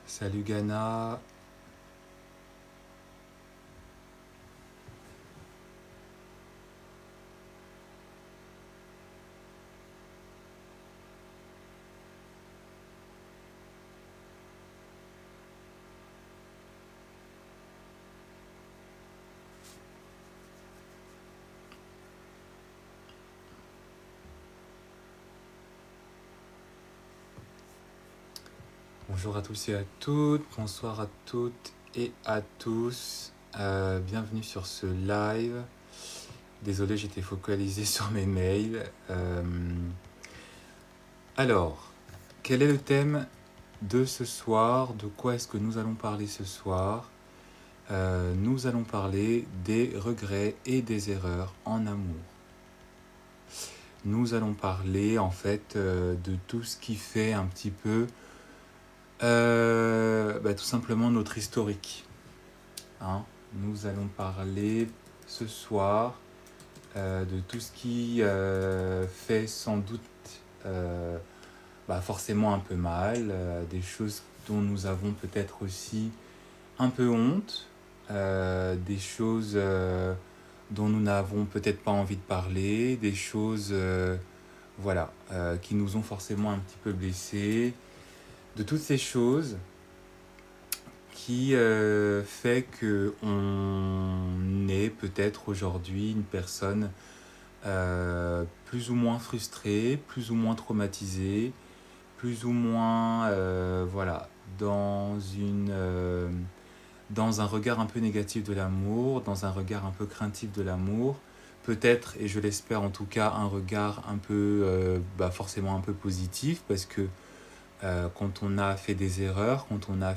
Salut Ghana. Bonjour à tous et à toutes, bonsoir à toutes et à tous. Bienvenue sur ce live. Désolé, j'étais focalisé sur mes mails. Alors, quel est le thème de ce soir? De quoi est-ce que nous allons parler ce soir? Nous allons parler des regrets et des erreurs en amour. Nous allons parler en fait de tout ce qui fait un petit peu tout simplement notre historique. Hein. Nous allons parler ce soir de tout ce qui fait sans doute forcément un peu mal, des choses dont nous avons peut-être aussi un peu honte, des choses dont nous n'avons peut-être pas envie de parler, des choses qui nous ont forcément un petit peu blessés, de toutes ces choses qui fait qu'on est peut-être aujourd'hui une personne plus ou moins frustrée, plus ou moins traumatisée, plus ou moins dans un regard un peu négatif de l'amour, dans un regard un peu craintif de l'amour, peut-être, et je l'espère en tout cas, un regard un peu forcément un peu positif, parce que quand on a fait des erreurs, quand on a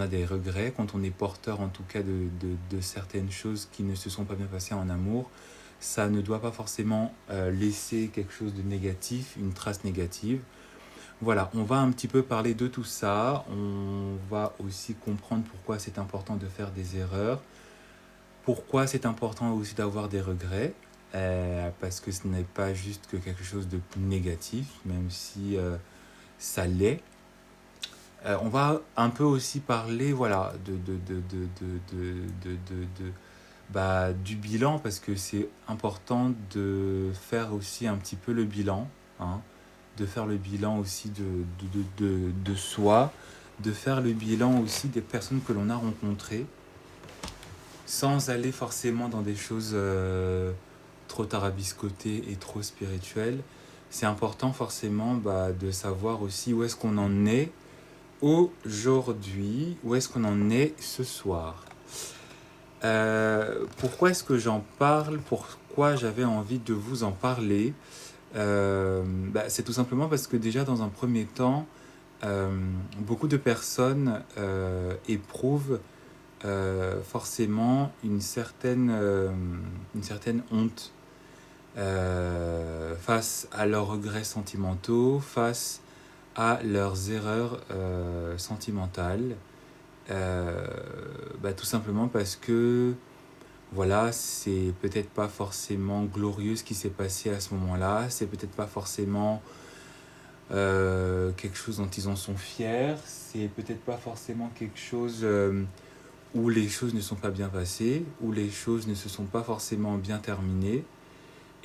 des regrets, quand on est porteur en tout cas de certaines choses qui ne se sont pas bien passées en amour, ça ne doit pas forcément laisser quelque chose de négatif, une trace négative. Voilà, on va un petit peu parler de tout ça, on va aussi comprendre pourquoi c'est important de faire des erreurs, pourquoi c'est important aussi d'avoir des regrets, parce que ce n'est pas juste que quelque chose de négatif, même si ça l'est. On va un peu aussi parler du bilan, parce que c'est important de faire aussi un petit peu le bilan, hein, de faire le bilan aussi de soi, de faire le bilan aussi des personnes que l'on a rencontrées, sans aller forcément dans des choses trop tarabiscotées et trop spirituelles. C'est important forcément de savoir aussi où est-ce qu'on en est aujourd'hui, où est-ce qu'on en est ce soir. Pourquoi est-ce que j'en parle? Pourquoi j'avais envie de vous en parler? C'est tout simplement parce que déjà dans un premier temps, beaucoup de personnes éprouvent forcément une certaine honte face à leurs regrets sentimentaux, face à leurs erreurs sentimentales, tout simplement parce que voilà, c'est peut-être pas forcément glorieux ce qui s'est passé à ce moment-là, c'est peut-être pas forcément quelque chose dont ils en sont fiers, c'est peut-être pas forcément quelque chose où les choses ne sont pas bien passées, où les choses ne se sont pas forcément bien terminées,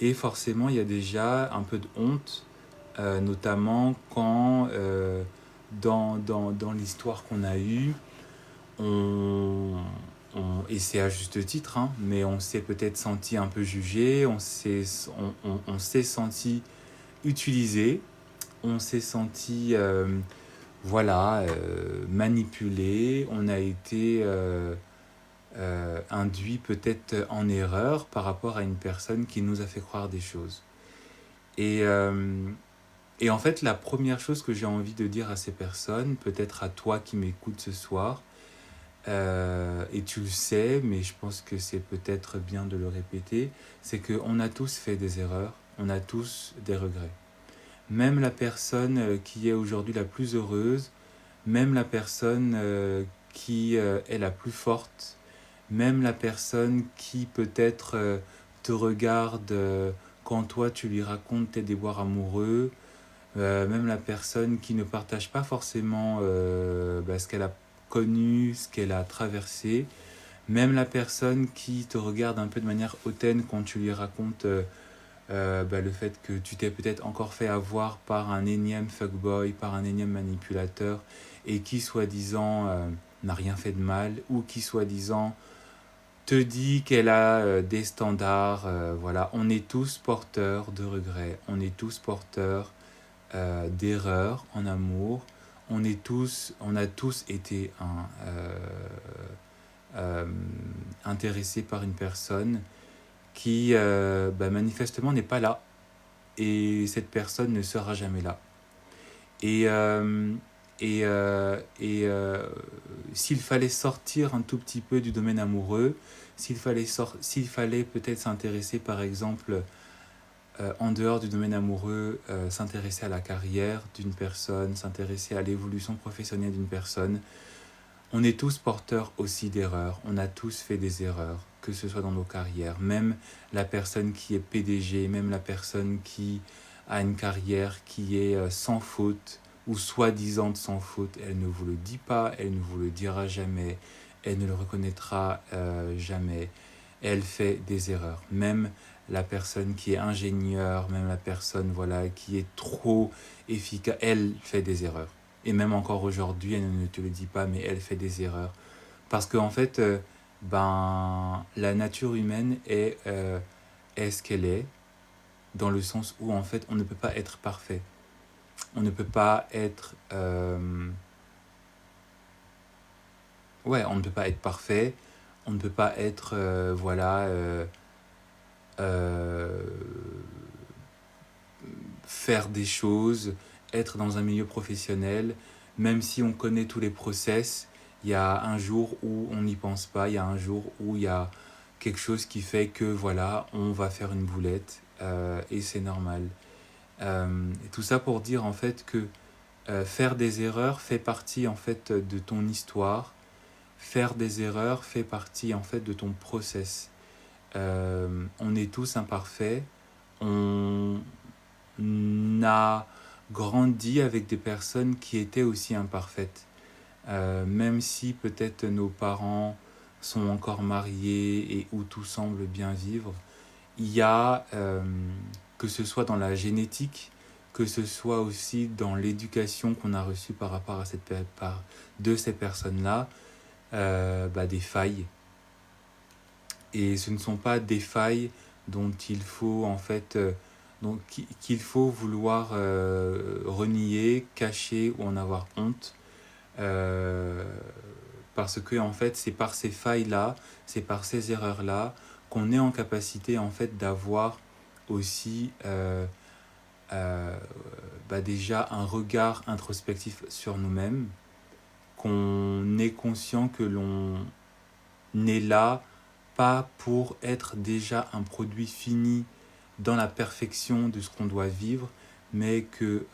et forcément il y a déjà un peu de honte, notamment quand dans l'histoire qu'on a eue, et c'est à juste titre, hein, mais on s'est peut-être senti un peu jugé, on s'est senti utilisé, on s'est senti manipulé, on a été induit peut-être en erreur par rapport à une personne qui nous a fait croire des choses. Et en fait, la première chose que j'ai envie de dire à ces personnes, peut-être à toi qui m'écoutes ce soir, et tu le sais, mais je pense que c'est peut-être bien de le répéter, c'est qu'on a tous fait des erreurs, on a tous des regrets. Même la personne qui est aujourd'hui la plus heureuse, même la personne qui est la plus forte, même la personne qui peut-être te regarde quand toi tu lui racontes tes déboires amoureux, même la personne qui ne partage pas forcément ce qu'elle a connu, ce qu'elle a traversé, même la personne qui te regarde un peu de manière hautaine quand tu lui racontes le fait que tu t'es peut-être encore fait avoir par un énième fuckboy, par un énième manipulateur, et qui soi-disant n'a rien fait de mal, ou qui soi-disant te dit qu'elle a des standards. Voilà, on est tous porteurs de regrets, on est tous porteurs d'erreurs en amour, on a tous été intéressés par une personne qui manifestement n'est pas là, et cette personne ne sera jamais là. Et, euh, et s'il fallait sortir un tout petit peu du domaine amoureux, s'il fallait peut-être s'intéresser par exemple en dehors du domaine amoureux, s'intéresser à la carrière d'une personne, s'intéresser à l'évolution professionnelle d'une personne, on est tous porteurs aussi d'erreurs, on a tous fait des erreurs, que ce soit dans nos carrières, même la personne qui est PDG, même la personne qui a une carrière qui est sans faute, ou soi-disant sans faute, elle ne vous le dit pas, elle ne vous le dira jamais, elle ne le reconnaîtra jamais, elle fait des erreurs. Même la personne qui est ingénieure, même la personne voilà, qui est trop efficace, elle fait des erreurs. Et même encore aujourd'hui, elle ne te le dit pas, mais elle fait des erreurs. Parce qu'en fait, la nature humaine est ce qu'elle est, dans le sens où en fait, on ne peut pas être parfait. On ne peut pas être... on ne peut pas être parfait. On ne peut pas être, euh, faire des choses, être dans un milieu professionnel, même si on connaît tous les process, il y a un jour où on n'y pense pas, il y a un jour où il y a quelque chose qui fait que voilà, on va faire une boulette et c'est normal. Et tout ça pour dire en fait que faire des erreurs fait partie en fait de ton histoire, faire des erreurs fait partie en fait de ton process. On est tous imparfaits, on a grandi avec des personnes qui étaient aussi imparfaites. Même si peut-être nos parents sont encore mariés et où tout semble bien vivre, il y a, que ce soit dans la génétique, que ce soit aussi dans l'éducation qu'on a reçue par rapport à de ces personnes-là, des failles. Et ce ne sont pas des failles dont il faut en fait donc qu'il faut vouloir renier, cacher ou en avoir honte, euh, parce que en fait c'est par ces failles là, c'est par ces erreurs là qu'on est en capacité en fait d'avoir aussi déjà un regard introspectif sur nous-mêmes, qu'on est conscient que l'on est là pas pour être déjà un produit fini dans la perfection de ce qu'on doit vivre, mais que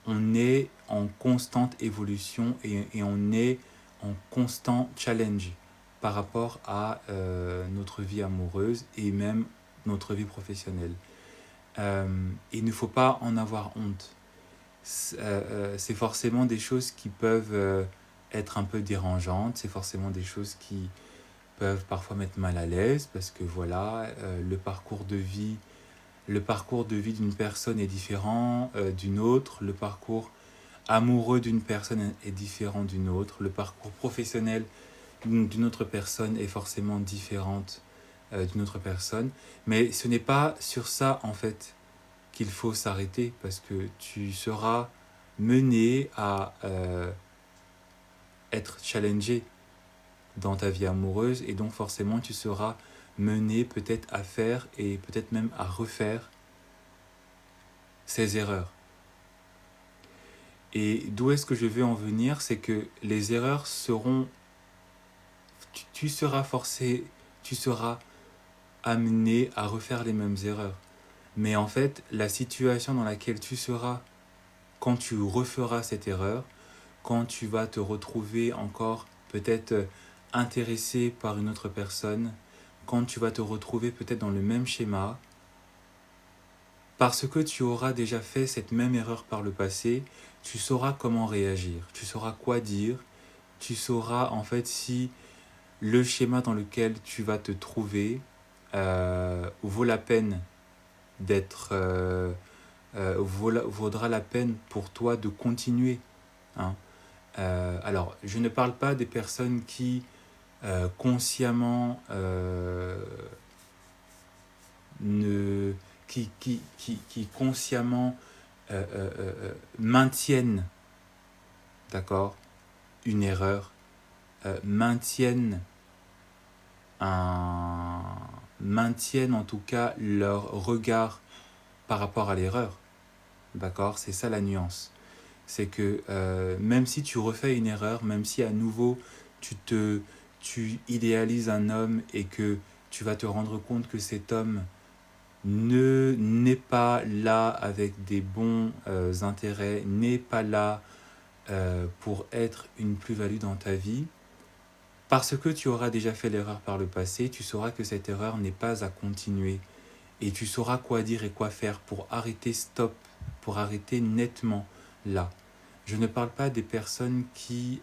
on est en constante évolution et on est en constant challenge par rapport à notre vie amoureuse et même notre vie professionnelle. Il ne faut pas en avoir honte. C'est forcément des choses qui peuvent être un peu dérangeantes, c'est forcément des choses qui peuvent parfois mettre mal à l'aise parce que voilà, le parcours de vie d'une personne est différent d'une autre, le parcours amoureux d'une personne est différent d'une autre, le parcours professionnel d'une autre personne est forcément différente d'une autre personne, mais ce n'est pas sur ça en fait qu'il faut s'arrêter parce que tu seras mené à être challengé dans ta vie amoureuse et donc forcément tu seras mené peut-être à faire et peut-être même à refaire ces erreurs. Et d'où est-ce que je veux en venir, c'est que les erreurs seront... Tu seras forcé, tu seras amené à refaire les mêmes erreurs. Mais en fait, la situation dans laquelle tu seras quand tu referas cette erreur, quand tu vas te retrouver encore peut-être intéressé par une autre personne, quand tu vas te retrouver peut-être dans le même schéma, Parce que tu auras déjà fait cette même erreur par le passé, tu sauras comment réagir, tu sauras quoi dire, tu sauras en fait si le schéma dans lequel tu vas te trouver vaut la peine d'être... vaudra la peine pour toi de continuer. Hein. Alors, je ne parle pas des personnes qui consciemment ne, qui consciemment maintiennent, d'accord, une erreur, maintiennent maintiennent en tout cas leur regard par rapport à l'erreur, d'accord, c'est ça la nuance. C'est que même si tu refais une erreur, même si à nouveau tu idéalises un homme et que tu vas te rendre compte que cet homme n'est pas là avec des bons intérêts, n'est pas là pour être une plus-value dans ta vie, parce que tu auras déjà fait l'erreur par le passé, tu sauras que cette erreur n'est pas à continuer et tu sauras quoi dire et quoi faire pour arrêter stop, pour arrêter nettement là. Je ne parle pas des personnes qui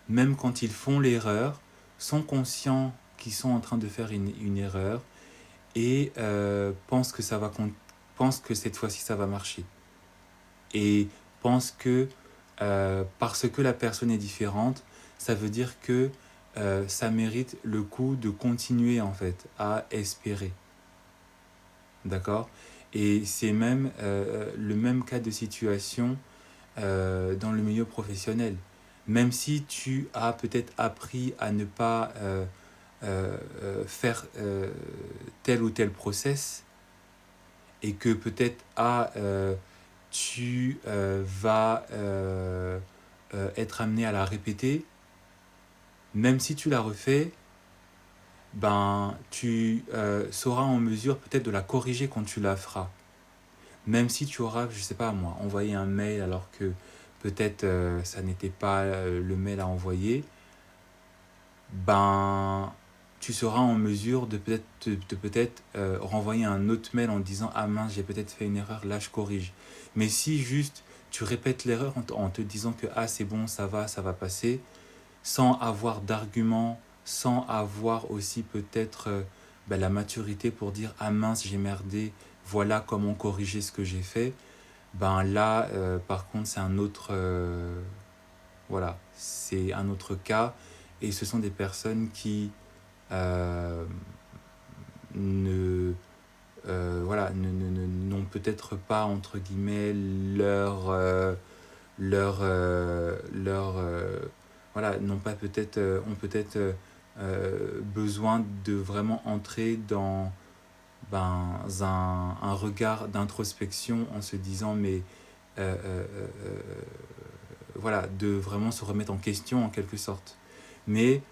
même quand ils font l'erreur, sont conscients qu'ils sont en train de faire une erreur et pensent que cette fois-ci ça va marcher. Et pensent que parce que la personne est différente, ça veut dire que ça mérite le coup de continuer en fait à espérer. D'accord ? Et c'est même le même cas de situation dans le milieu professionnel. Même si tu as peut-être appris à ne pas faire tel ou tel process et que peut-être tu vas être amené à la répéter, même si tu la refais, ben, tu seras en mesure peut-être de la corriger quand tu la feras. Même si tu auras, je sais pas moi, envoyé un mail alors que peut-être ça n'était pas le mail à envoyer, ben tu seras en mesure de peut-être renvoyer un autre mail en disant ah mince j'ai peut-être fait une erreur, là je corrige. Mais si juste tu répètes l'erreur en te disant que ah c'est bon, ça va passer, sans avoir d'arguments, sans avoir aussi peut-être la maturité pour dire ah mince j'ai merdé, voilà comment corriger ce que j'ai fait, ben là par contre c'est un autre voilà, c'est un autre cas et ce sont des personnes qui euh, ne voilà n'ont peut-être pas entre guillemets voilà n'ont pas peut-être ont peut-être besoin de vraiment entrer dans un regard d'introspection en se disant mais euh, euh, euh, voilà, de vraiment se remettre en question en quelque sorte. Mais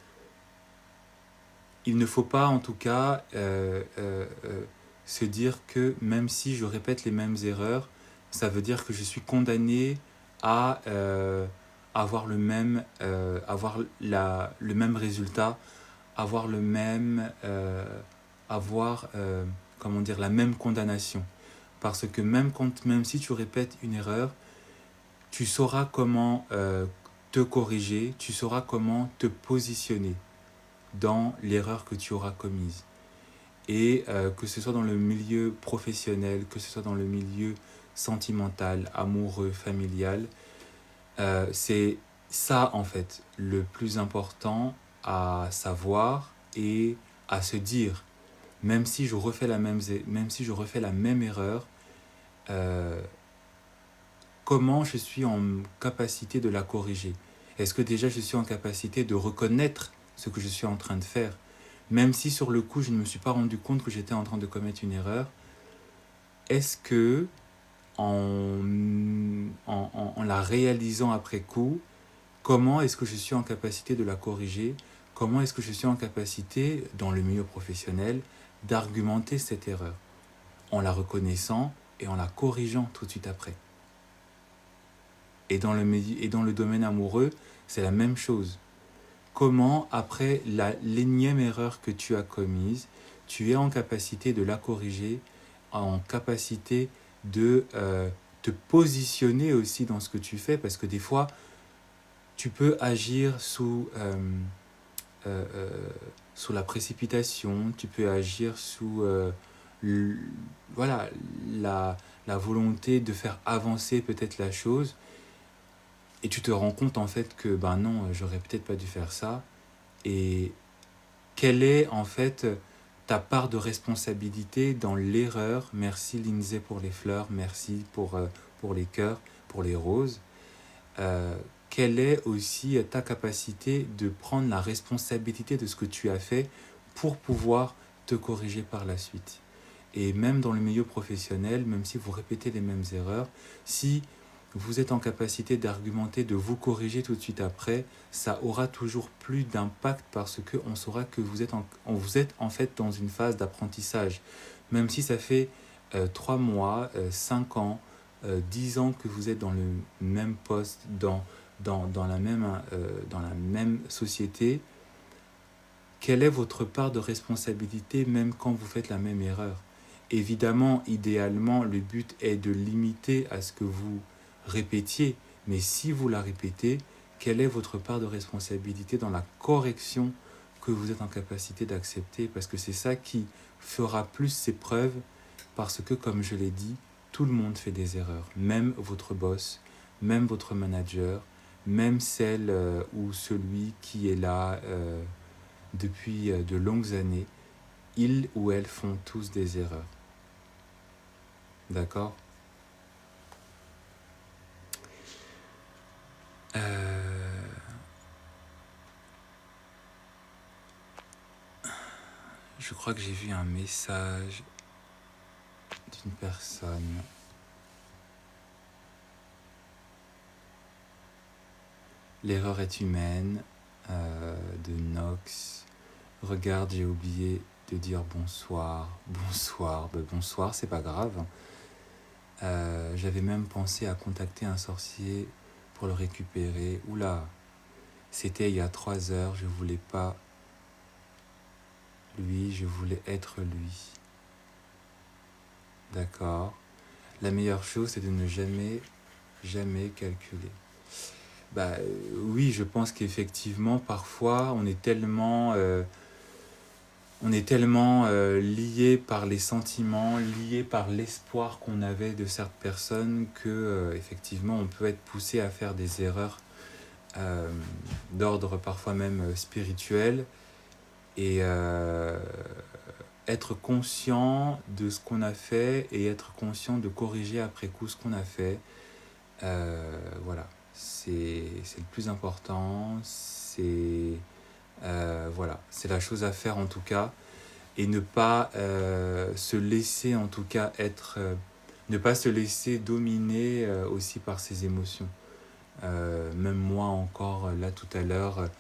il ne faut pas en tout cas se dire que même si je répète les mêmes erreurs, ça veut dire que je suis condamné à avoir le même résultat, avoir le même comment dire la même condamnation. Parce que même si tu répètes une erreur, tu sauras comment te corriger, tu sauras comment te positionner dans l'erreur que tu auras commise. Et que ce soit dans le milieu professionnel, que ce soit dans le milieu sentimental, amoureux, familial, c'est ça en fait le plus important à savoir et à se dire. Même si je refais la même erreur, euh, comment je suis en capacité de la corriger? Est-ce que déjà je suis en capacité de reconnaître ce que je suis en train de faire? Même si sur le coup je ne me suis pas rendu compte que j'étais en train de commettre une erreur, est-ce que en la réalisant après coup, comment est-ce que je suis en capacité de la corriger? Comment est-ce que je suis en capacité, dans le milieu professionnel, d'argumenter cette erreur en la reconnaissant et en la corrigeant tout de suite après? Et dans le domaine amoureux, c'est la même chose. Comment, après l'énième erreur que tu as commise, tu es en capacité de la corriger, en capacité de te positionner aussi dans ce que tu fais, parce que des fois, tu peux agir euh, euh, sous la précipitation, tu peux agir sous l- voilà, la volonté de faire avancer peut-être la chose, et tu te rends compte en fait que ben non, j'aurais peut-être pas dû faire ça, et quelle est en fait ta part de responsabilité dans l'erreur. Merci Lindsay pour les fleurs, merci pour les cœurs, pour les roses. Euh, Quelle est aussi ta capacité de prendre la responsabilité de ce que tu as fait pour pouvoir te corriger par la suite. Et même dans le milieu professionnel, même si vous répétez les mêmes erreurs, si vous êtes en capacité d'argumenter, de vous corriger tout de suite après, ça aura toujours plus d'impact parce qu'on saura que vous êtes en fait dans une phase d'apprentissage. Même si ça fait 3 mois, 5 ans, 10 ans que vous êtes dans le même poste, dans la même société, quelle est votre part de responsabilité même quand vous faites la même erreur? Évidemment, idéalement, le but est de limiter à ce que vous répétiez, mais si vous la répétez, quelle est votre part de responsabilité dans la correction que vous êtes en capacité d'accepter? Parce que c'est ça qui fera plus ses preuves, parce que, comme je l'ai dit, tout le monde fait des erreurs, même votre boss, même votre manager, même celle ou celui qui est là depuis de longues années, ils ou elles font tous des erreurs. D'accord? Je crois que j'ai vu un message d'une personne. L'erreur est humaine, de Nox. Regarde, j'ai oublié de dire bonsoir. Bonsoir, bonsoir, c'est pas grave. J'avais même pensé à contacter un sorcier pour le récupérer. Oula, c'était il y a 3 heures, je voulais pas lui, je voulais être lui. D'accord. La meilleure chose, c'est de ne jamais calculer. Oui, je pense qu'effectivement, parfois, on est tellement lié par les sentiments, lié par l'espoir qu'on avait de certaines personnes que, effectivement, on peut être poussé à faire des erreurs d'ordre parfois même spirituel, et être conscient de ce qu'on a fait et être conscient de corriger après coup ce qu'on a fait. Voilà, c'est le plus important, voilà, c'est la chose à faire en tout cas, et ne pas se laisser en tout cas ne pas se laisser dominer aussi par ses émotions. Même moi encore, là tout à l'heure,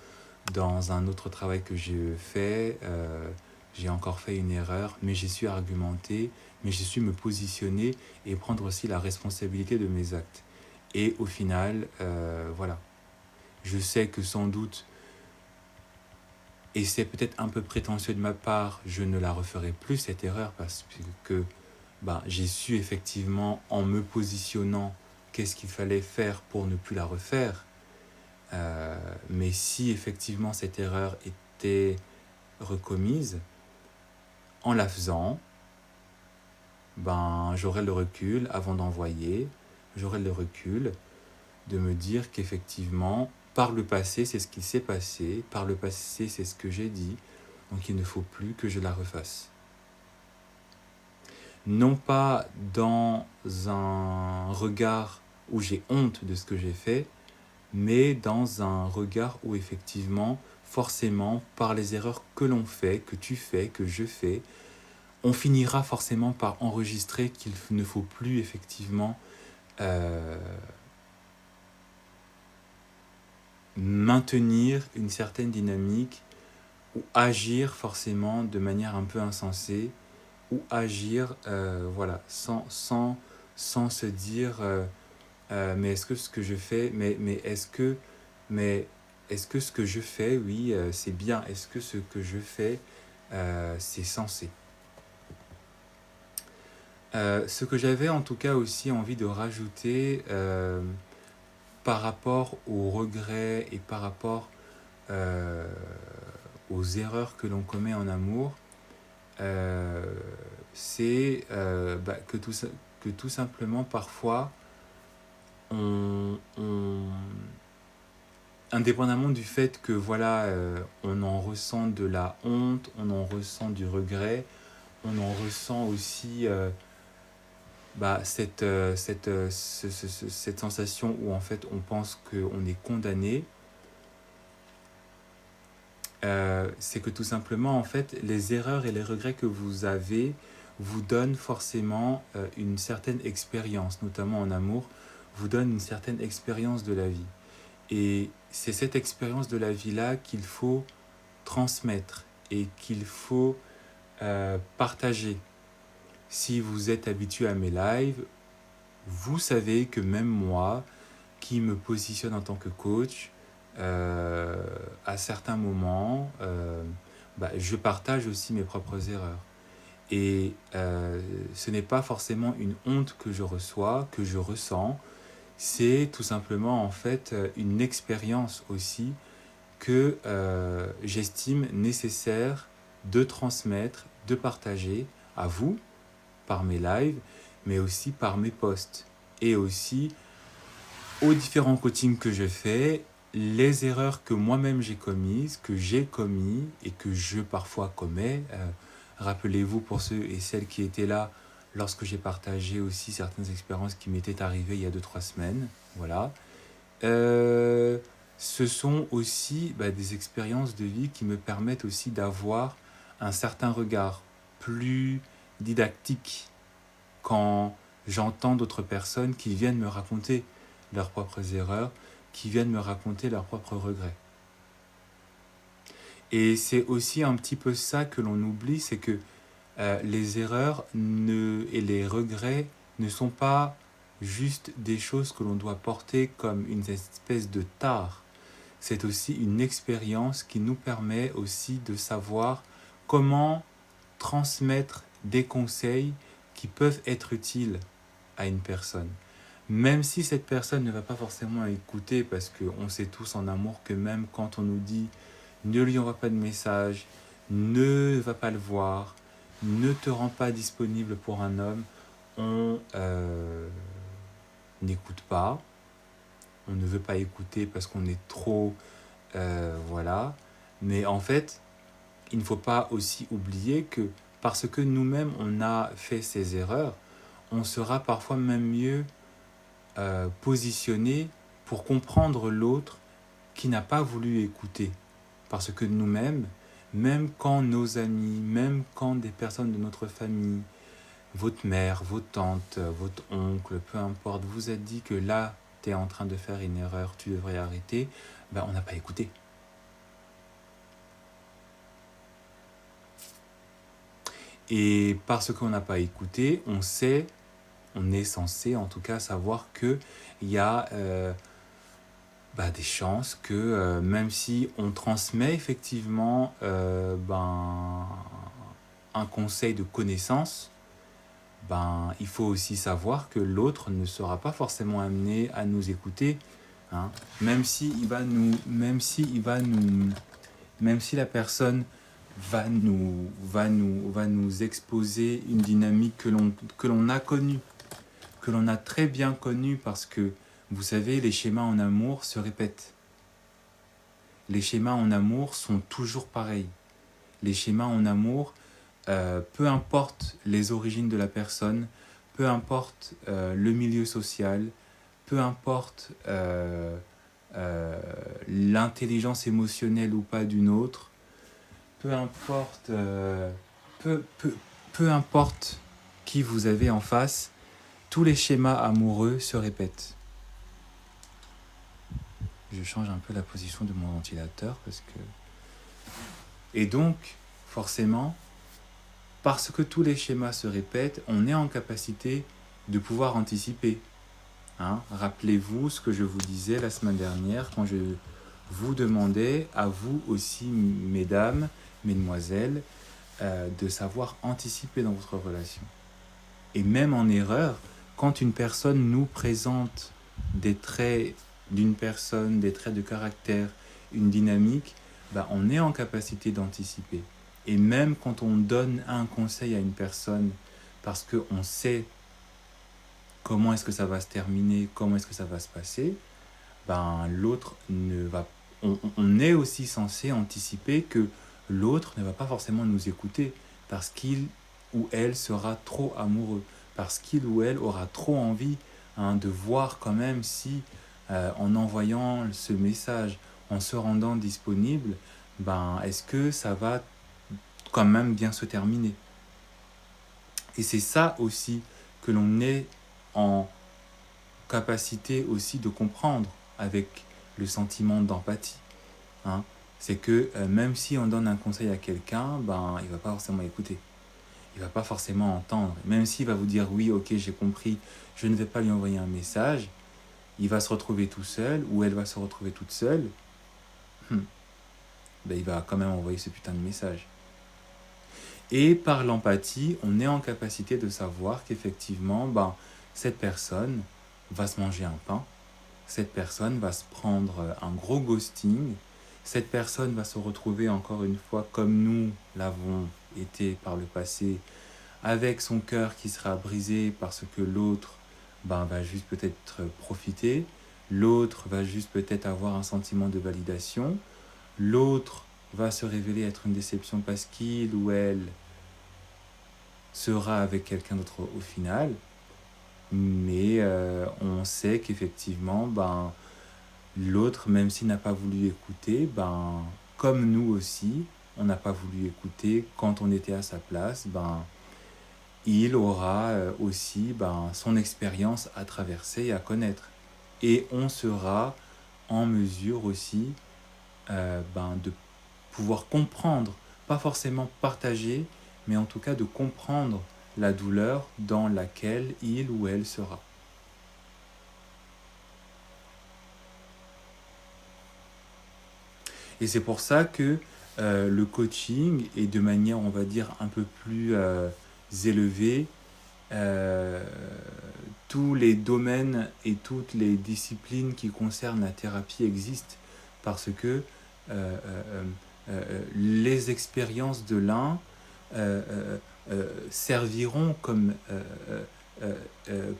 dans un autre travail que j'ai fait, j'ai encore fait une erreur, mais j'ai su argumenter, mais j'ai su me positionner et prendre aussi la responsabilité de mes actes. Et au final, voilà, je sais que sans doute, et c'est peut-être un peu prétentieux de ma part, je ne la referai plus cette erreur, parce que j'ai su effectivement, en me positionnant, qu'est-ce qu'il fallait faire pour ne plus la refaire. Mais si effectivement cette erreur était recommise, en la faisant, j'aurais le recul avant d'envoyer, j'aurais le recul de me dire qu'effectivement, par le passé, c'est ce qui s'est passé, par le passé, c'est ce que j'ai dit, donc il ne faut plus que je la refasse. Non pas dans un regard où j'ai honte de ce que j'ai fait, mais dans un regard où effectivement, forcément, par les erreurs que l'on fait, que tu fais, que je fais, on finira forcément par enregistrer qu'il ne faut plus effectivement maintenir une certaine dynamique, ou agir forcément de manière un peu insensée, ou agir voilà, sans se dire mais est-ce que ce que je fais, mais est-ce que ce que je fais, oui, c'est bien, est-ce que ce que je fais c'est censé. Ce que j'avais en tout cas aussi envie de rajouter par rapport aux regrets et par rapport aux erreurs que l'on commet en amour, c'est que tout simplement parfois indépendamment du fait que voilà, on en ressent de la honte, on en ressent du regret, on en ressent aussi cette sensation où en fait on pense qu'on est condamné, c'est que tout simplement en fait les erreurs et les regrets que vous avez vous donnent forcément une certaine expérience, notamment en amour, vous donnent une certaine expérience de la vie. Et c'est cette expérience de la vie-là qu'il faut transmettre et qu'il faut partager. Si vous êtes habitué à mes lives, vous savez que même moi, qui me positionne en tant que coach, à certains moments, je partage aussi mes propres erreurs. Et ce n'est pas forcément une honte que je reçois, que je ressens, c'est tout simplement en fait une expérience aussi que j'estime nécessaire de transmettre, de partager à vous, par mes lives, mais aussi par mes posts. Et aussi aux différents coachings que je fais, les erreurs que moi-même j'ai commises, que j'ai commis et que je parfois commets. Rappelez-vous pour ceux et celles qui étaient là lorsque j'ai partagé aussi certaines expériences qui m'étaient arrivées il y a 2-3 semaines. Voilà. Ce sont aussi des expériences de vie qui me permettent aussi d'avoir un certain regard plus didactique quand j'entends d'autres personnes qui viennent me raconter leurs propres erreurs, qui viennent me raconter leurs propres regrets. Et c'est aussi un petit peu ça que l'on oublie, c'est que les erreurs et les regrets ne sont pas juste des choses que l'on doit porter comme une espèce de tare. C'est aussi une expérience qui nous permet aussi de savoir comment transmettre des conseils qui peuvent être utiles à une personne. Même si cette personne ne va pas forcément écouter, parce qu'on sait tous en amour que même quand on nous dit « ne lui envoie pas de message »,« ne va pas le voir »,« ne te rends pas disponible pour un homme », on n'écoute pas, on ne veut pas écouter parce qu'on est trop... voilà. Mais en fait, il ne faut pas aussi oublier que parce que nous-mêmes on a fait ces erreurs, on sera parfois même mieux positionné pour comprendre l'autre qui n'a pas voulu écouter. Parce que nous-mêmes, même quand nos amis, même quand des personnes de notre famille, votre mère, vos tantes, votre oncle, peu importe, vous a dit que là, tu es en train de faire une erreur, tu devrais arrêter, on n'a pas écouté. Et parce qu'on n'a pas écouté, on est censé en tout cas savoir qu'il y a des chances que même si on transmet effectivement un conseil de connaissance, il faut aussi savoir que l'autre ne sera pas forcément amené à nous écouter, hein. Même si la personne va nous exposer une dynamique que l'on a connue, que l'on a très bien connue, parce que vous savez, les schémas en amour se répètent. Les schémas en amour sont toujours pareils. Les schémas en amour, peu importe les origines de la personne, peu importe le milieu social, peu importe l'intelligence émotionnelle ou pas d'une autre, peu importe qui vous avez en face, tous les schémas amoureux se répètent. Je change un peu la position de mon ventilateur parce que... Et donc, forcément, parce que tous les schémas se répètent, on est en capacité de pouvoir anticiper. Hein? Rappelez-vous ce que je vous disais la semaine dernière quand je vous demandais, à vous aussi, mesdames, mesdemoiselles, de savoir anticiper dans votre relation. Et même en erreur, quand une personne nous présente des traits d'une personne, des traits de caractère, une dynamique, bah, on est en capacité d'anticiper. Et même quand on donne un conseil à une personne, parce qu'on sait comment est-ce que ça va se terminer, comment est-ce que ça va se passer, ben, l'autre ne va... On est aussi censé anticiper que l'autre ne va pas forcément nous écouter parce qu'il ou elle sera trop amoureux, parce qu'il ou elle aura trop envie de voir quand même si, en envoyant ce message, en se rendant disponible, ben, est-ce que ça va quand même bien se terminer. Et c'est ça aussi que l'on est en capacité aussi de comprendre avec le sentiment d'empathie. Hein. C'est que même si on donne un conseil à quelqu'un, ben, il ne va pas forcément écouter. Il ne va pas forcément entendre. Même s'il va vous dire oui, ok, j'ai compris, je ne vais pas lui envoyer un message, il va se retrouver tout seul ou elle va se retrouver toute seule, ben, il va quand même envoyer ce putain de message. Et par l'empathie, on est en capacité de savoir qu'effectivement, ben, cette personne va se manger un pain, cette personne va se prendre un gros ghosting, cette personne va se retrouver encore une fois comme nous l'avons été par le passé, avec son cœur qui sera brisé parce que l'autre ben, va juste peut-être profiter, l'autre va juste peut-être avoir un sentiment de validation, l'autre va se révéler être une déception parce qu'il ou elle sera avec quelqu'un d'autre au final, mais on sait qu'effectivement, ben, l'autre, même s'il n'a pas voulu écouter, ben, comme nous aussi, on n'a pas voulu écouter quand on était à sa place, ben, il aura aussi ben, son expérience à traverser et à connaître. Et on sera en mesure aussi ben, de pouvoir comprendre, pas forcément partager, mais en tout cas de comprendre la douleur dans laquelle il ou elle sera. Et c'est pour ça que le coaching est de manière, on va dire, un peu plus élevée. Tous les domaines et toutes les disciplines qui concernent la thérapie existent parce que les expériences de l'un serviront comme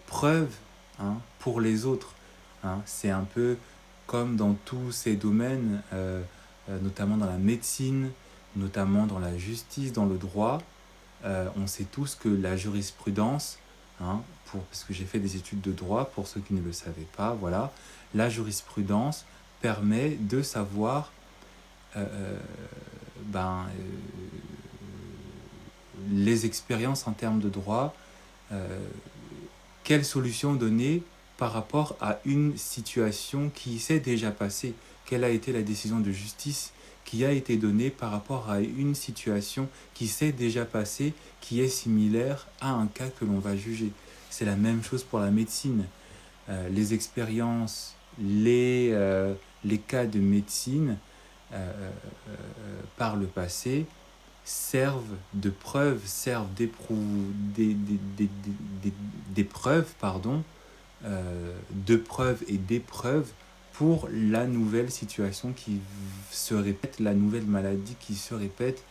preuve pour les autres. C'est un peu comme dans tous ces domaines, notamment dans la médecine, notamment dans la justice, dans le droit. On sait tous que la jurisprudence, parce que j'ai fait des études de droit, pour ceux qui ne le savaient pas, voilà, la jurisprudence permet de savoir les expériences en termes de droit, quelle solution donner par rapport à une situation qui s'est déjà passée, quelle a été la décision de justice qui a été donnée par rapport à une situation qui s'est déjà passée, qui est similaire à un cas que l'on va juger. C'est la même chose pour la médecine. Les expériences, les cas de médecine par le passé servent de preuves, servent d'épreuves, de preuves et d'épreuves pour la nouvelle situation qui se répète, la nouvelle maladie qui se répète,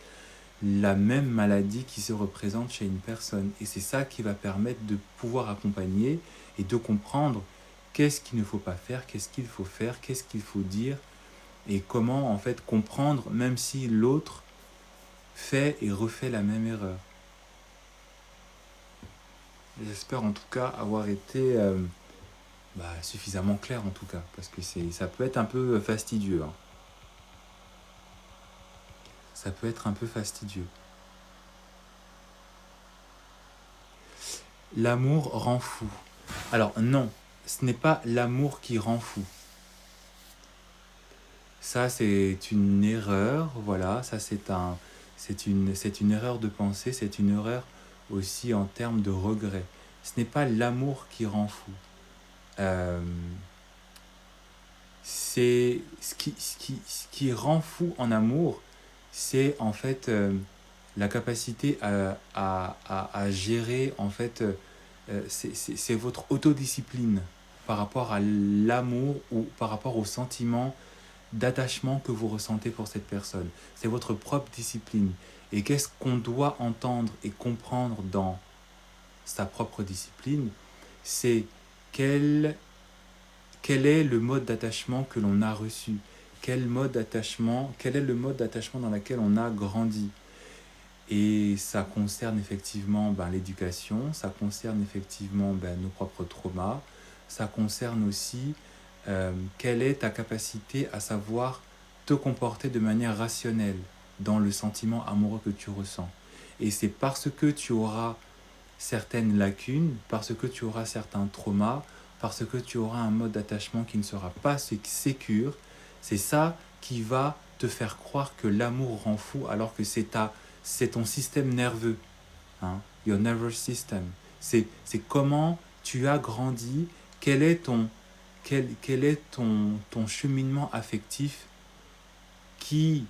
la même maladie qui se représente chez une personne. Et c'est ça qui va permettre de pouvoir accompagner et de comprendre qu'est-ce qu'il ne faut pas faire, qu'est-ce qu'il faut faire, qu'est-ce qu'il faut dire, et comment en fait comprendre même si l'autre fait et refait la même erreur. J'espère en tout cas avoir été suffisamment clair en tout cas, parce que ça peut être un peu fastidieux. Ça peut être un peu fastidieux. L'amour rend fou. Alors non, ce n'est pas l'amour qui rend fou. Ça c'est une erreur, voilà, ça c'est une erreur de pensée, c'est une erreur aussi en termes de regret. Ce n'est pas l'amour qui rend fou. C'est ce qui rend fou en amour, c'est en fait la capacité à gérer, en fait, c'est votre autodiscipline par rapport à l'amour ou par rapport au sentiment d'attachement que vous ressentez pour cette personne. C'est votre propre discipline. Et qu'est-ce qu'on doit entendre et comprendre dans sa propre discipline? C'est quel, quel est le mode d'attachement que l'on a reçu? Quel est le mode d'attachement dans lequel on a grandi? Et ça concerne effectivement l'éducation, ça concerne effectivement nos propres traumas, ça concerne aussi quelle est ta capacité à savoir te comporter de manière rationnelle dans le sentiment amoureux que tu ressens. Et c'est parce que tu auras certaines lacunes, parce que tu auras certains traumas, parce que tu auras un mode d'attachement qui ne sera pas sécure, c'est ça qui va te faire croire que l'amour rend fou alors que c'est ton système nerveux, hein, your nervous system. C'est comment tu as grandi, quel est ton cheminement affectif qui,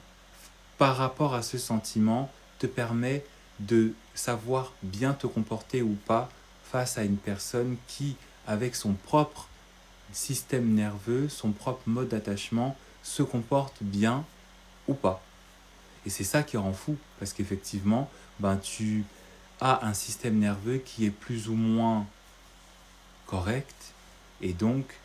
par rapport à ce sentiment, te permet de savoir bien te comporter ou pas face à une personne qui, avec son propre système nerveux, son propre mode d'attachement, se comporte bien ou pas. Et c'est ça qui rend fou, parce qu'effectivement, tu as un système nerveux qui est plus ou moins correct, et donc,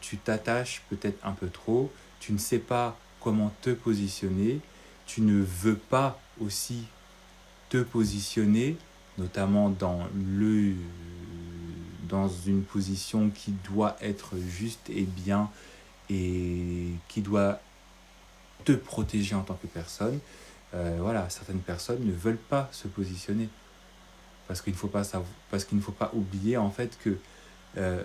tu t'attaches peut-être un peu trop, tu ne sais pas comment te positionner, tu ne veux pas aussi te positionner, notamment dans une position qui doit être juste et bien et qui doit te protéger en tant que personne. Voilà, certaines personnes ne veulent pas se positionner parce qu'il ne faut pas oublier en fait que euh,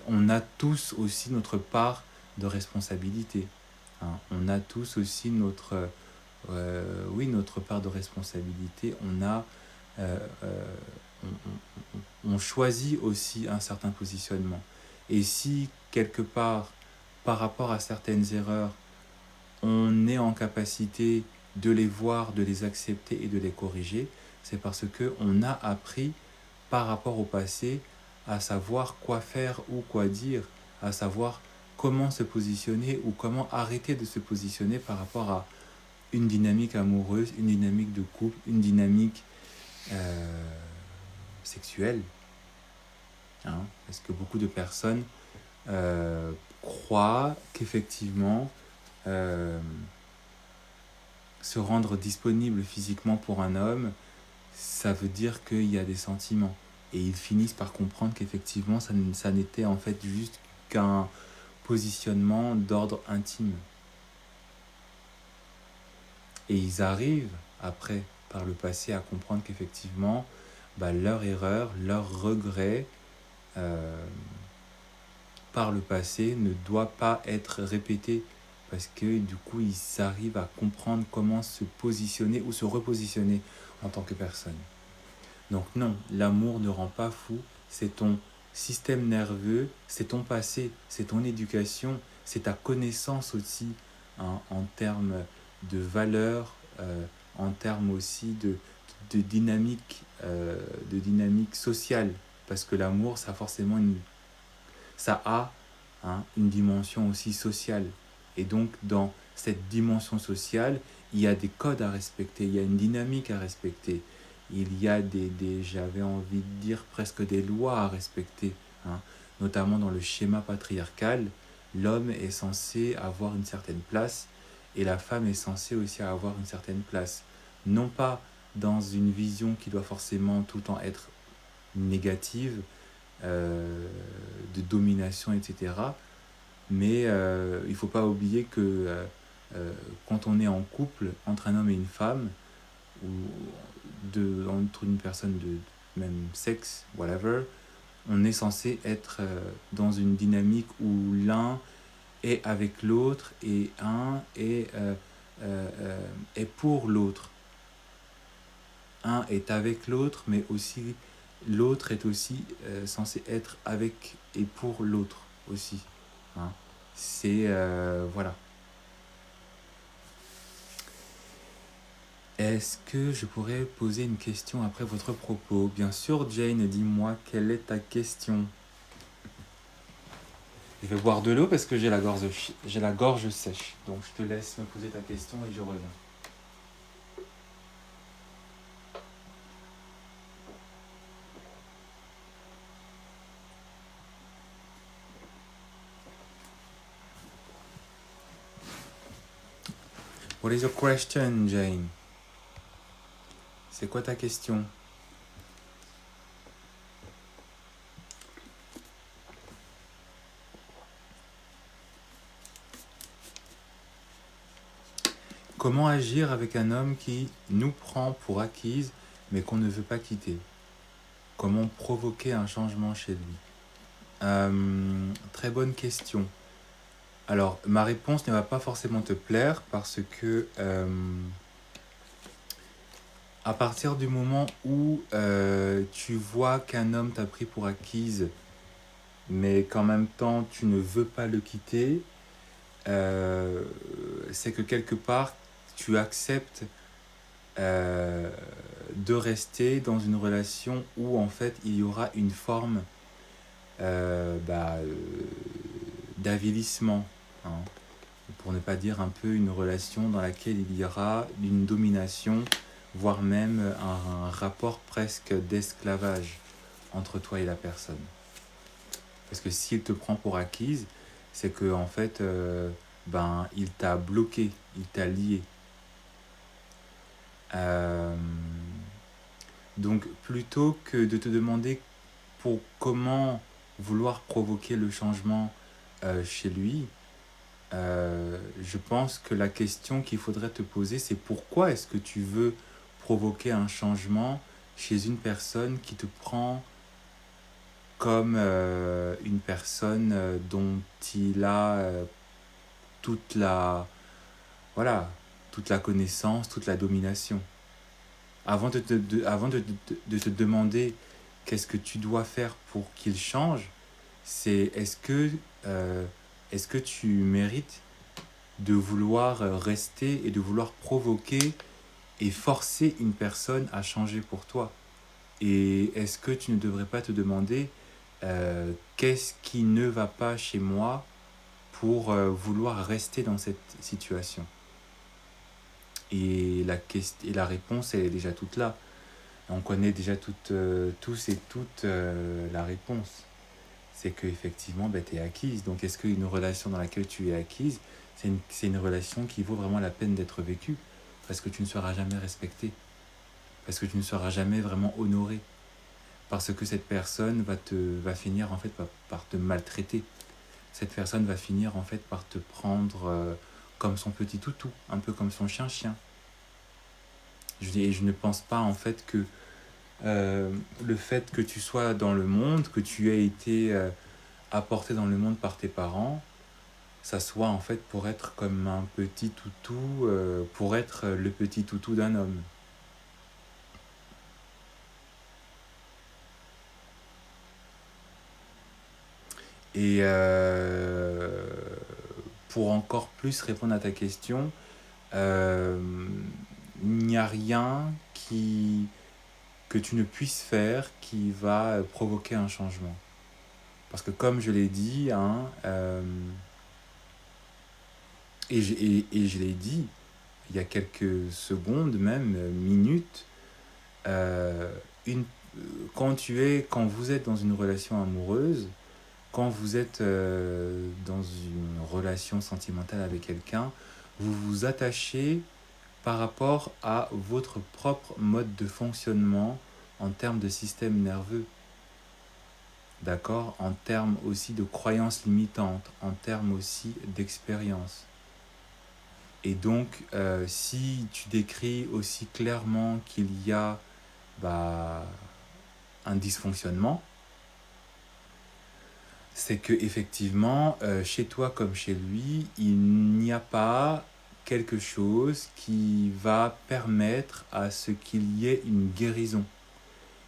on a tous aussi notre part de responsabilité, hein. On a tous aussi notre part de responsabilité. Euh, euh, on choisit aussi un certain positionnement. Et si quelque part, par rapport à certaines erreurs, on est en capacité de les voir, de les accepter et de les corriger, c'est parce qu'on a appris par rapport au passé à savoir quoi faire ou quoi dire, à savoir comment se positionner ou comment arrêter de se positionner par rapport à une dynamique amoureuse, une dynamique de couple, une dynamique euh, sexuelle, hein, parce que beaucoup de personnes croient qu'effectivement euh, se rendre disponible physiquement pour un homme, ça veut dire qu'il y a des sentiments. Et ils finissent par comprendre qu'effectivement, ça n'était en fait juste qu'un positionnement d'ordre intime. Et ils arrivent, après, par le passé, à comprendre qu'effectivement, leur erreur, leur regret, par le passé, ne doit pas être répété parce que du coup, ils arrivent à comprendre comment se positionner ou se repositionner en tant que personne. Donc non, l'amour ne rend pas fou, c'est ton système nerveux, c'est ton passé, c'est ton éducation, c'est ta connaissance aussi, hein, en termes de valeurs, en termes aussi de dynamique sociale, parce que l'amour, ça a, hein, une dimension aussi sociale. Et donc dans cette dimension sociale, il y a des codes à respecter, il y a une dynamique à respecter, il y a j'avais envie de dire presque des lois à respecter, hein. Notamment dans le schéma patriarcal, l'homme est censé avoir une certaine place et la femme est censée aussi avoir une certaine place. Non pas dans une vision qui doit forcément tout le temps être négative, de domination, etc. Mais il ne faut pas oublier que quand on est en couple entre un homme et une femme, ou entre une personne de même sexe, whatever, on est censé être dans une dynamique où l'un est avec l'autre et est pour l'autre. Un est avec l'autre, mais aussi l'autre est aussi censé être avec et pour l'autre aussi, hein. C'est voilà. Est-ce que je pourrais poser une question après votre propos? Bien sûr, Jane, dis-moi, quelle est ta question? Je vais boire de l'eau parce que j'ai la gorge sèche. Donc je te laisse me poser ta question et je reviens. What is your question, Jane? C'est quoi ta question? Comment agir avec un homme qui nous prend pour acquise mais qu'on ne veut pas quitter? Comment provoquer un changement chez lui? Très bonne question. Alors, ma réponse ne va pas forcément te plaire parce que à partir du moment où tu vois qu'un homme t'a pris pour acquise mais qu'en même temps tu ne veux pas le quitter, c'est que quelque part tu acceptes de rester dans une relation où en fait il y aura une forme d'avilissement, hein, pour ne pas dire un peu une relation dans laquelle il y aura une domination, voire même un rapport presque d'esclavage entre toi et la personne. Parce que s'il te prend pour acquise, c'est que en fait, il t'a bloqué, il t'a lié. Donc plutôt que de te demander pour comment vouloir provoquer le changement chez lui, je pense que la question qu'il faudrait te poser, c'est pourquoi est-ce que tu veux provoquer un changement chez une personne qui te prend comme une personne dont il a toute la, voilà, toute la connaissance, toute la domination. Avant de te demander qu'est-ce que tu dois faire pour qu'il change, c'est est-ce que tu mérites de vouloir rester et de vouloir provoquer et forcer une personne à changer pour toi? Et est-ce que tu ne devrais pas te demander qu'est-ce qui ne va pas chez moi pour vouloir rester dans cette situation? Et la réponse, elle est déjà toute là. On connaît déjà tous et toutes la réponse. C'est qu'effectivement, tu es acquise. Donc est-ce qu'une relation dans laquelle tu es acquise, c'est une relation qui vaut vraiment la peine d'être vécue? Parce que tu ne seras jamais respecté. Parce que tu ne seras jamais vraiment honoré. Parce que cette personne va finir en fait par te maltraiter. Cette personne va finir en fait par te prendre comme son petit toutou, un peu comme son chien-chien. Je ne pense pas en fait que le fait que tu sois dans le monde, que tu aies été apporté dans le monde par tes parents, ça soit en fait pour être comme un petit toutou, pour être le petit toutou d'un homme. Et pour encore plus répondre à ta question, il n'y a rien que tu ne puisses faire qui va provoquer un changement. Parce que comme je l'ai dit, hein, et je l'ai dit il y a quelques secondes, même minutes, une, quand vous êtes dans une relation amoureuse, quand vous êtes dans une relation sentimentale avec quelqu'un, vous vous attachez par rapport à votre propre mode de fonctionnement en termes de système nerveux, d'accord, en termes aussi de croyances limitantes, en termes aussi d'expérience. Et donc, si tu décris aussi clairement qu'il y a un dysfonctionnement, c'est que effectivement, chez toi comme chez lui, il n'y a pas quelque chose qui va permettre à ce qu'il y ait une guérison.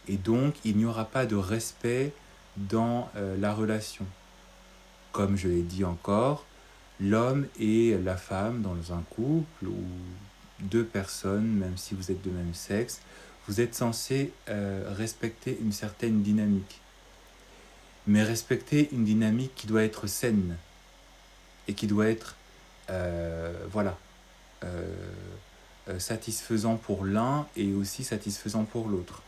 Et donc, il n'y aura pas de respect dans la relation. Comme je l'ai dit encore, l'homme et la femme dans un couple ou deux personnes, même si vous êtes de même sexe, vous êtes censé respecter une certaine dynamique. Mais respecter une dynamique qui doit être saine et qui doit être voilà, euh, satisfaisant pour l'un et aussi satisfaisant pour l'autre.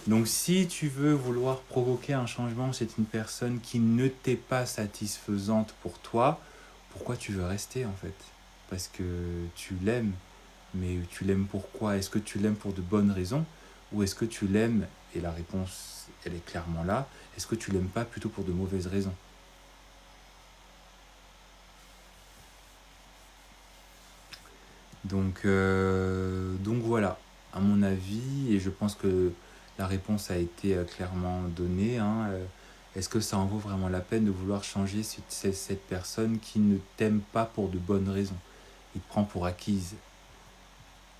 Donc si tu veux vouloir provoquer un changement chez une personne qui ne t'est pas satisfaisante pour toi, pourquoi tu veux rester en fait? Parce que tu l'aimes, mais tu l'aimes pourquoi? Est-ce que tu l'aimes pour de bonnes raisons? Ou est-ce que tu l'aimes, et la réponse elle est clairement là, est-ce que tu l'aimes pas plutôt pour de mauvaises raisons? Donc voilà, à mon avis, et je pense que la réponse a été clairement donnée, hein, est-ce que ça en vaut vraiment la peine de vouloir changer cette personne qui ne t'aime pas pour de bonnes raisons? Il te prend pour acquise.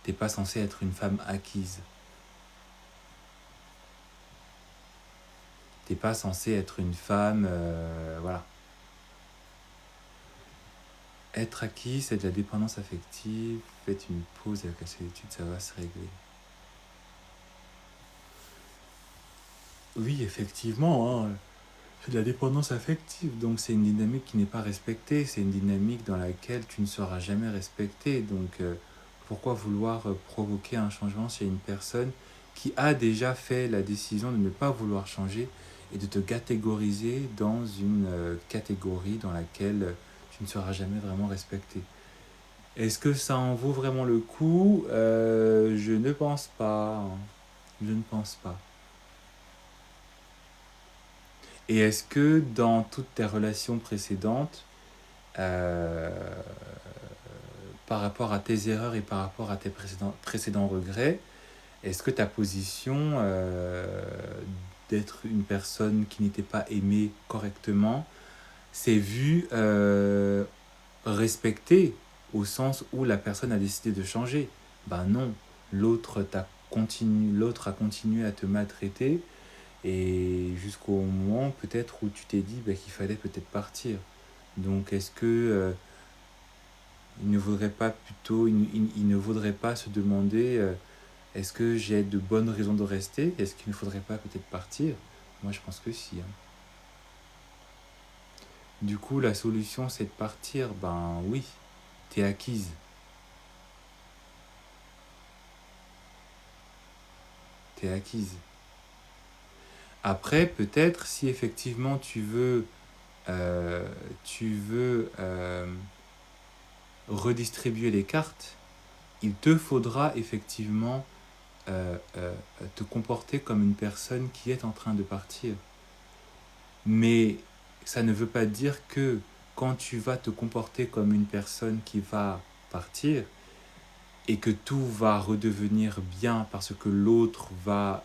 T'es pas censé être une femme acquise. T'es pas censé être une femme, voilà. Être acquis, c'est de la dépendance affective. Faites une pause avec la solitude, ça va se régler. Oui, effectivement, hein, c'est de la dépendance affective, donc c'est une dynamique qui n'est pas respectée, c'est une dynamique dans laquelle tu ne seras jamais respecté. Donc pourquoi vouloir provoquer un changement chez une personne qui a déjà fait la décision de ne pas vouloir changer et de te catégoriser dans une catégorie dans laquelle tu ne seras jamais vraiment respecté? Est-ce que ça en vaut vraiment le coup? Je ne pense pas, hein. Je ne pense pas. Et est-ce que dans toutes tes relations précédentes, euh, par rapport à tes erreurs et par rapport à tes précédents regrets, est-ce que ta position d'être une personne qui n'était pas aimée correctement s'est vue respectée au sens où la personne a décidé de changer? Ben non, l'autre a continué à te maltraiter et jusqu'au moment peut-être où tu t'es dit qu'il fallait peut-être partir. Donc est-ce que il ne vaudrait pas plutôt, il ne vaudrait pas se demander est-ce que j'ai de bonnes raisons de rester? Est-ce qu'il ne faudrait pas peut-être partir? Moi je pense que si, hein. Du coup la solution c'est de partir. Ben oui, t'es acquise. T'es acquise. Après peut-être si effectivement euh, tu veux redistribuer les cartes, il te faudra effectivement te comporter comme une personne qui est en train de partir. Mais ça ne veut pas dire que quand tu vas te comporter comme une personne qui va partir et que tout va redevenir bien parce que l'autre va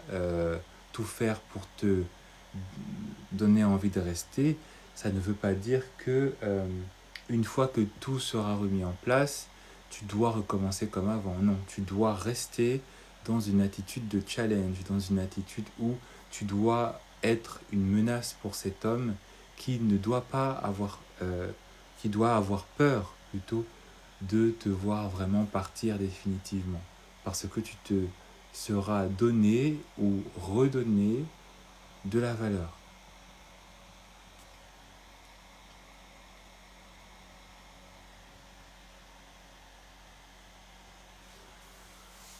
tout faire pour te donner envie de rester, ça ne veut pas dire que une fois que tout sera remis en place, tu dois recommencer comme avant. Non, tu dois rester dans une attitude de challenge, dans une attitude où tu dois être une menace pour cet homme qui ne doit pas avoir, qui doit avoir peur plutôt de te voir vraiment partir définitivement. Parce que tu te seras donné ou redonné de la valeur.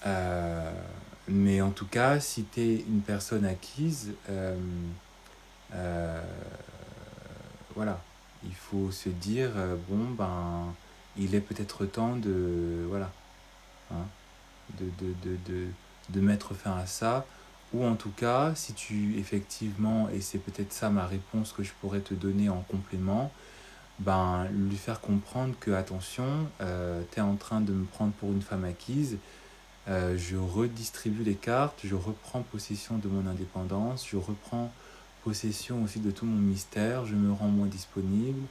Euh, mais en tout cas, si tu es une personne acquise, euh, voilà, il faut se dire bon ben, il est peut-être temps de voilà, hein, de, de, de, de, de mettre fin à ça. Ou en tout cas, si tu effectivement, et c'est peut-être ça ma réponse que je pourrais te donner en complément, ben lui faire comprendre que attention, tu es en train de me prendre pour une femme acquise. Je redistribue les cartes, je reprends possession de mon indépendance, je reprends possession aussi de tout mon mystère, je me rends moins disponible,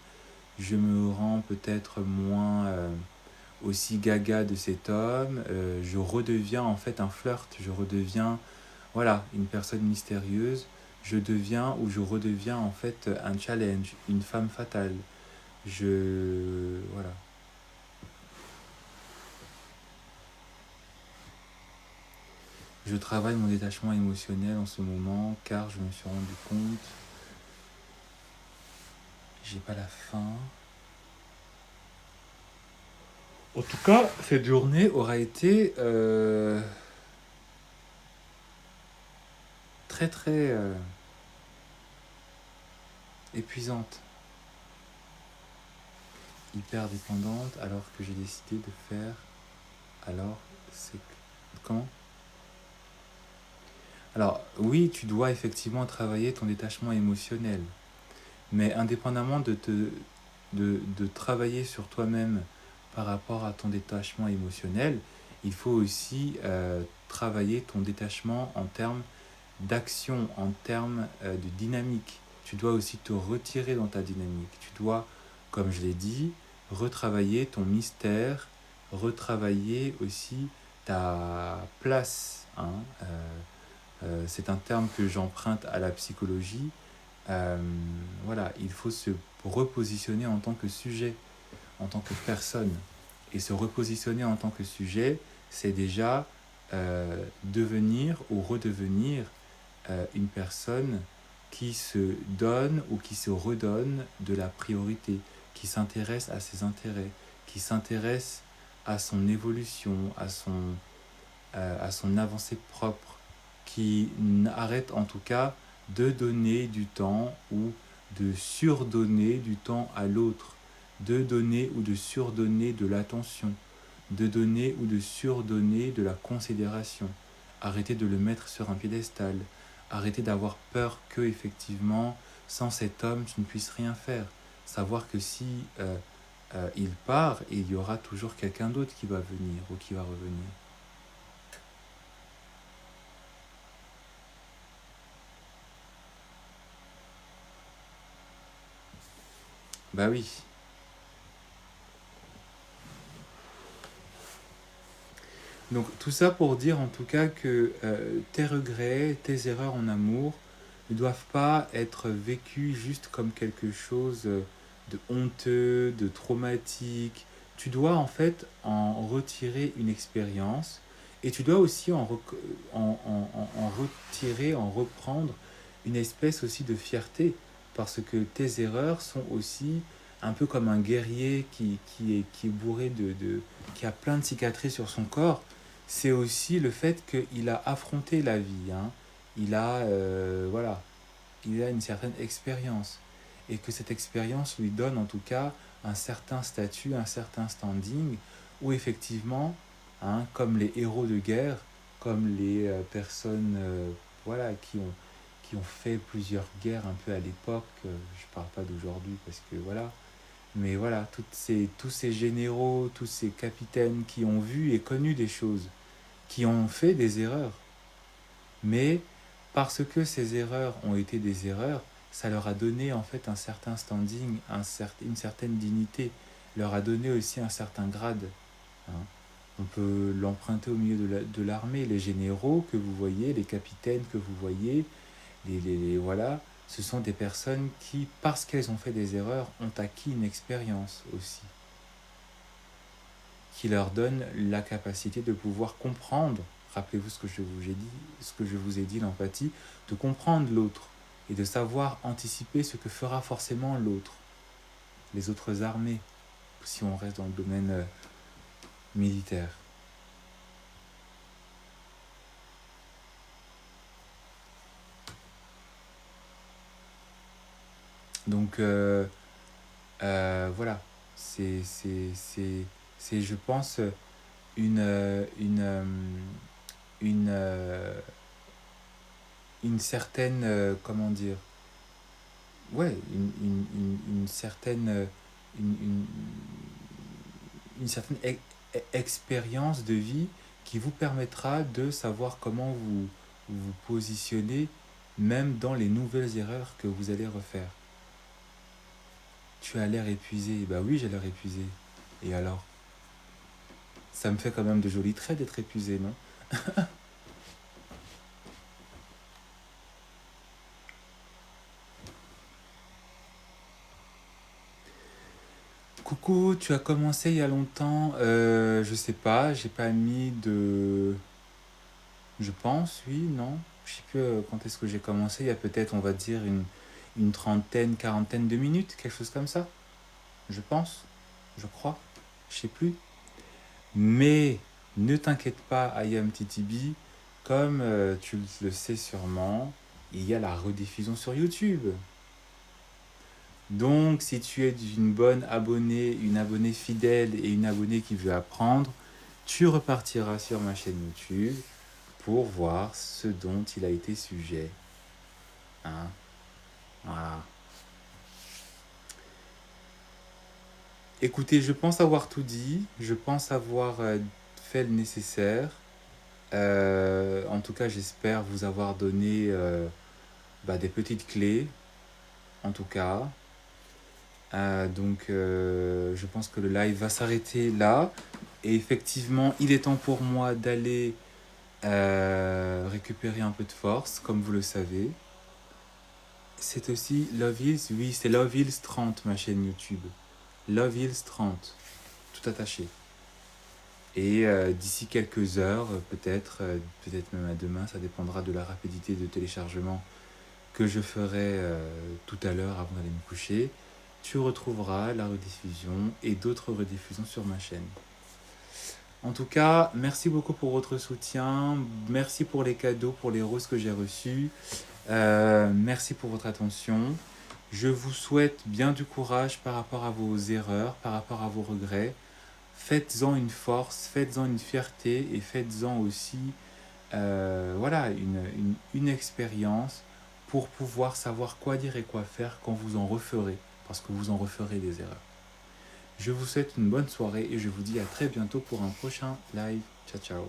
je me rends peut-être moins aussi gaga de cet homme, je redeviens en fait un flirt, je redeviens voilà, une personne mystérieuse, je deviens ou je redeviens en fait un challenge, une femme fatale. Je voilà. Je travaille mon détachement émotionnel en ce moment car je me suis rendu compte, j'ai pas la faim. En tout cas, cette journée aura été très très épuisante, hyper dépendante, alors que j'ai décidé de faire. Alors, c'est comment? Alors, oui, tu dois effectivement travailler ton détachement émotionnel, mais indépendamment de travailler sur toi-même par rapport à ton détachement émotionnel, il faut aussi travailler ton détachement en termes d'action, en termes de dynamique. Tu dois aussi te retirer dans ta dynamique. Tu dois, comme je l'ai dit, retravailler ton mystère, retravailler aussi ta place. Hein. C'est un terme que j'emprunte à la psychologie. Euh, voilà, il faut se repositionner en tant que sujet, en tant que personne. Et se repositionner en tant que sujet, c'est déjà devenir ou redevenir une personne qui se donne ou qui se redonne de la priorité, qui s'intéresse à ses intérêts, qui s'intéresse à son évolution, à son avancée propre, qui arrête en tout cas de donner du temps ou de surdonner du temps à l'autre, de donner ou de surdonner de l'attention, de donner ou de surdonner de la considération. Arrêtez de le mettre sur un piédestal. Arrêtez d'avoir peur que, effectivement, sans cet homme, tu ne puisses rien faire. Savoir que si il part, il y aura toujours quelqu'un d'autre qui va venir ou qui va revenir. Bah oui. Donc tout ça pour dire en tout cas que tes regrets, tes erreurs en amour ne doivent pas être vécus juste comme quelque chose de honteux, de traumatique. Tu dois en fait en retirer une expérience et tu dois aussi en retirer, en reprendre une espèce aussi de fierté parce que tes erreurs sont aussi un peu comme un guerrier qui est bourré qui a plein de cicatrices sur son corps. C'est aussi le fait qu'il a affronté la vie, hein. Il a, voilà, il a une certaine expérience. Et que cette expérience lui donne en tout cas un certain statut, un certain standing, où effectivement, hein, comme les héros de guerre, comme les personnes voilà, qui ont fait plusieurs guerres un peu à l'époque, je ne parle pas d'aujourd'hui parce que voilà, mais voilà, tous ces généraux, tous ces capitaines qui ont vu et connu des choses, qui ont fait des erreurs. Mais parce que ces erreurs ont été des erreurs, ça leur a donné en fait un certain standing, une certaine dignité, leur a donné aussi un certain grade. Hein. On peut l'emprunter au milieu de l'armée, les généraux que vous voyez, les capitaines que vous voyez, voilà, ce sont des personnes qui, parce qu'elles ont fait des erreurs, ont acquis une expérience aussi, qui leur donne la capacité de pouvoir comprendre, rappelez-vous ce que je vous ai dit, ce que je vous ai dit, l'empathie, de comprendre l'autre et de savoir anticiper ce que fera forcément l'autre, les autres armées, si on reste dans le domaine militaire. Donc voilà, c'est, je pense, une, euh, une, euh, une, euh, une certaine, comment dire, ouais, une certaine, une, une, une certaine expérience de vie qui vous permettra de savoir comment vous positionnez même dans les nouvelles erreurs que vous allez refaire. Tu as l'air épuisé. Bah oui, j'ai l'air épuisé. Et alors? Ça me fait quand même de jolis traits d'être épuisé, non? Coucou, tu as commencé il y a longtemps. Je sais pas, j'ai pas mis de. Je pense, oui, non. Je sais plus quand est-ce que j'ai commencé. Il y a peut-être, on va dire, une trentaine, quarantaine de minutes, quelque chose comme ça. Je pense, je crois, je sais plus. Mais ne t'inquiète pas, Ayam TTB, comme tu le sais sûrement, il y a la rediffusion sur YouTube. Donc, si tu es une bonne abonnée, une abonnée fidèle et une abonnée qui veut apprendre, tu repartiras sur ma chaîne YouTube pour voir ce dont il a été sujet. Hein? Voilà. Écoutez, je pense avoir tout dit. Je pense avoir fait le nécessaire. En tout cas, j'espère vous avoir donné des petites clés, en tout cas. Je pense que le live va s'arrêter là. Et effectivement, il est temps pour moi d'aller récupérer un peu de force, comme vous le savez. C'est aussi Love Hills, oui, c'est Love Hills 30, ma chaîne YouTube. Love Hills 30, tout attaché. Et d'ici quelques heures, peut-être même à demain, ça dépendra de la rapidité de téléchargement que je ferai tout à l'heure avant d'aller me coucher. Tu retrouveras la rediffusion et d'autres rediffusions sur ma chaîne. En tout cas, merci beaucoup pour votre soutien. Merci pour les cadeaux, pour les roses que j'ai reçus. Merci pour votre attention. Je vous souhaite bien du courage par rapport à vos erreurs, par rapport à vos regrets. Faites-en une force, faites-en une fierté et faites-en aussi une expérience pour pouvoir savoir quoi dire et quoi faire quand vous en referez, parce que vous en referez des erreurs. Je vous souhaite une bonne soirée et je vous dis à très bientôt pour un prochain live. Ciao, ciao.